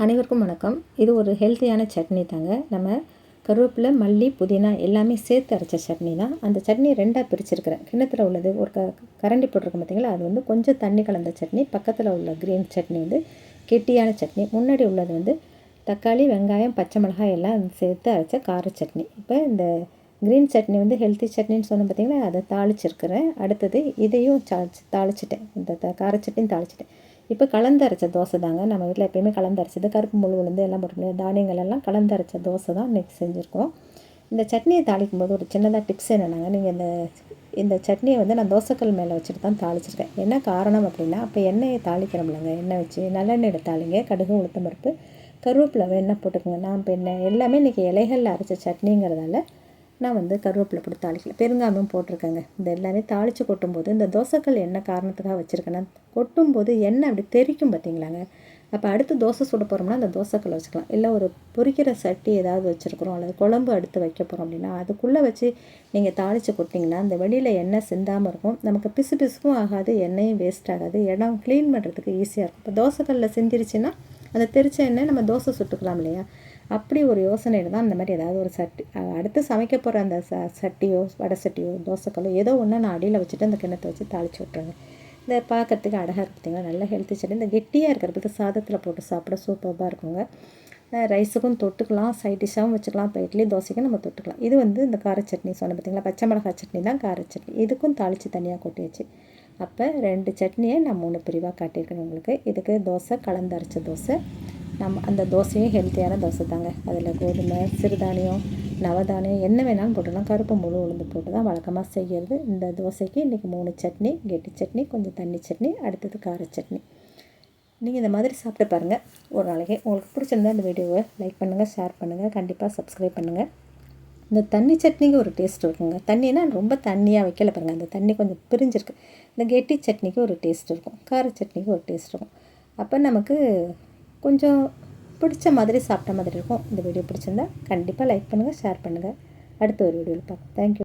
அனைவருக்கும் வணக்கம். இது ஒரு ஹெல்த்தியான சட்னி தாங்க. நம்ம கருவேப்பிலை, மல்லி, புதினா எல்லாமே சேர்த்து அரைச்ச சட்னி தான். அந்த சட்னி ரெண்டாக பிரிச்சிருக்கிறேன். கிண்ணத்தில் உள்ளது ஒரு கரண்டி போட்டிருக்கோம் பார்த்தீங்களா, அது வந்து கொஞ்சம் தண்ணி கலந்த சட்னி. பக்கத்தில் உள்ள க்ரீன் சட்னி வந்து கெட்டியான சட்னி. முன்னாடி உள்ளது வந்து தக்காளி, வெங்காயம், பச்சை மிளகாய் எல்லாம் சேர்த்து அரைச்ச கார சட்னி. இப்போ இந்த க்ரீன் சட்னி வந்து ஹெல்த்தி சட்னின்னு சொன்ன பார்த்தீங்களா, அதை தாளிச்சிருக்கிறேன். அடுத்தது இதையும் தாளிச்சிட்டேன். இந்த கார சட்னியும் தாளிச்சிட்டேன். இப்போ கலந்தரைச்ச தோசை தாங்க. நம்ம வீட்டில் எப்பயுமே கலந்தரைச்சது, கருப்பு முழு உளுந்து எல்லாம் போட்டு தானியங்கள் எல்லாம் கலந்தரைச்ச தோசை தான் இன்றைக்கி செஞ்சுருக்கோம். இந்த சட்னியை தாளிக்கும் போது ஒரு சின்னதாக டிப்ஸ் என்னென்னாங்க, நீங்கள் இந்த சட்னியை வந்து நான் தோசைக்கல் மேலே வச்சுட்டு தான் தாளிச்சிருக்கேன். என்ன காரணம் அப்படின்னா, அப்போ எண்ணெயை தாளிக்கிறோம்லங்க, எண்ணெய் வச்சு நல்லெண்ணெய் தாளிங்க. கடுகு, உளுத்தம் பருப்பு, கருவேப்பிலை எண்ணெய் போட்டுக்கோங்க. நான் இப்போ எல்லோரும் இன்றைக்கி இலைகளில் அரைச்ச சட்னிங்கிறதால நான் வந்து கருவேப்பிலை போட்டு தாளிக்கல, பெருங்காயமும் போட்டிருக்கேங்க. இந்த எல்லாமே தாளித்து கொட்டும்போது இந்த தோசைக்கல் என்ன காரணத்துக்காக வச்சுருக்கேன்னா, கொட்டும்போது எண்ணெய் அப்படி தெரிக்கும் பார்த்தீங்களாங்க. அப்போ அடுத்து தோசை சுட போகிறோம்னா அந்த தோசைக்கல் வச்சுக்கலாம். இல்லை ஒரு பொரிக்கிற சட்டி ஏதாவது வச்சுருக்குறோம் அல்லது குழம்பு அடுத்து வைக்க போகிறோம் அப்படின்னா அதுக்குள்ளே வச்சு நீங்கள் தாளித்து கொட்டிங்கன்னா அந்த வெளியில் எண்ணெய் சிந்தாமல் இருக்கும். நமக்கு பிசு பிசுக்கும் ஆகாது, எண்ணெயும் வேஸ்ட் ஆகாது, இடம் க்ளீன் பண்ணுறதுக்கு ஈஸியாக இருக்கும். இப்போ தோசைக்கல்லில் சிந்திருச்சுன்னா அந்த தெரிச்ச எண்ணெய் நம்ம தோசை சுட்டுக்கலாம் இல்லையா. அப்படி ஒரு யோசனையில் தான் அந்த மாதிரி ஏதாவது ஒரு சட்டி அடுத்து சமைக்க போகிற அந்த சட்டியோ வடை சட்டியோ தோசைக்கல்லோ ஏதோ ஒன்று நான் அடியில் வச்சுட்டு அந்த கிண்ணத்தை வச்சு தாளித்து விட்ருவேன். இந்த பார்க்கறதுக்கு அழகாக இருக்குது, நல்ல ஹெல்த்தி சட்னி. இந்த கெட்டியாக இருக்கிறதுக்கு சாதத்தில் போட்டு சாப்பிட சூப்பராக இருக்குங்க. ரைஸுக்கும் தொட்டுக்கலாம், சைட் டிஷ்ஷாகவும் வச்சுக்கலாம். இப்போ இட்லி தோசைக்கும் நம்ம தொட்டுக்கலாம். இது வந்து இந்த கார சட்னி சொன்ன பார்த்திங்களா, பச்சை மிளகாய் சட்னி தான் கார சட்னி. இதுக்கும் தாளித்து தனியாக கொட்டி வச்சு அப்போ 2 சட்னியை நான் 3 பிரிவாக காட்டியிருக்கேன் உங்களுக்கு. இதுக்கு தோசை கலந்தரைச்ச தோசை. நம்ம அந்த தோசையும் ஹெல்த்தியான தோசை தாங்க. அதில் கோதுமை, சிறுதானியம், நவதானியம் என்ன வேணாலும் போட்டுக்கலாம். கருப்பு முழு உளுந்து போட்டு தான் வழக்கமாக செய்கிறது. இந்த தோசைக்கு இன்றைக்கி 3 சட்னி, கெட்டி சட்னி, கொஞ்சம் தண்ணி சட்னி, அடுத்தது கார சட்னி. நீங்கள் இந்த மாதிரி சாப்பிட்டு பாருங்கள் ஒரு நாளைக்கு. உங்களுக்கு பிடிச்சிருந்தா இந்த வீடியோவை லைக் பண்ணுங்கள், ஷேர் பண்ணுங்கள், கண்டிப்பாக சப்ஸ்கிரைப் பண்ணுங்கள். இந்த தண்ணி சட்னிக்கு ஒரு டேஸ்ட் இருக்குங்க. தண்ணினா ரொம்ப தண்ணியாக வைக்கல பாருங்கள், அந்த தண்ணி கொஞ்சம் பிரிஞ்சிருக்கு. இந்த கெட்டி சட்னிக்கு ஒரு டேஸ்ட் இருக்கும், கார சட்னிக்கு ஒரு டேஸ்ட் இருக்கும். அப்போ நமக்கு கொஞ்சம் பிடிச்ச மாதிரி சாப்பிட்ட மாதிரி இருக்கும். இந்த வீடியோ பிடிச்சிருந்தா கண்டிப்பாக லைக் பண்ணுங்கள், ஷேர் பண்ணுங்கள். அடுத்த ஒரு வீடியோவில் பார்ப்போம். தேங்க்யூ.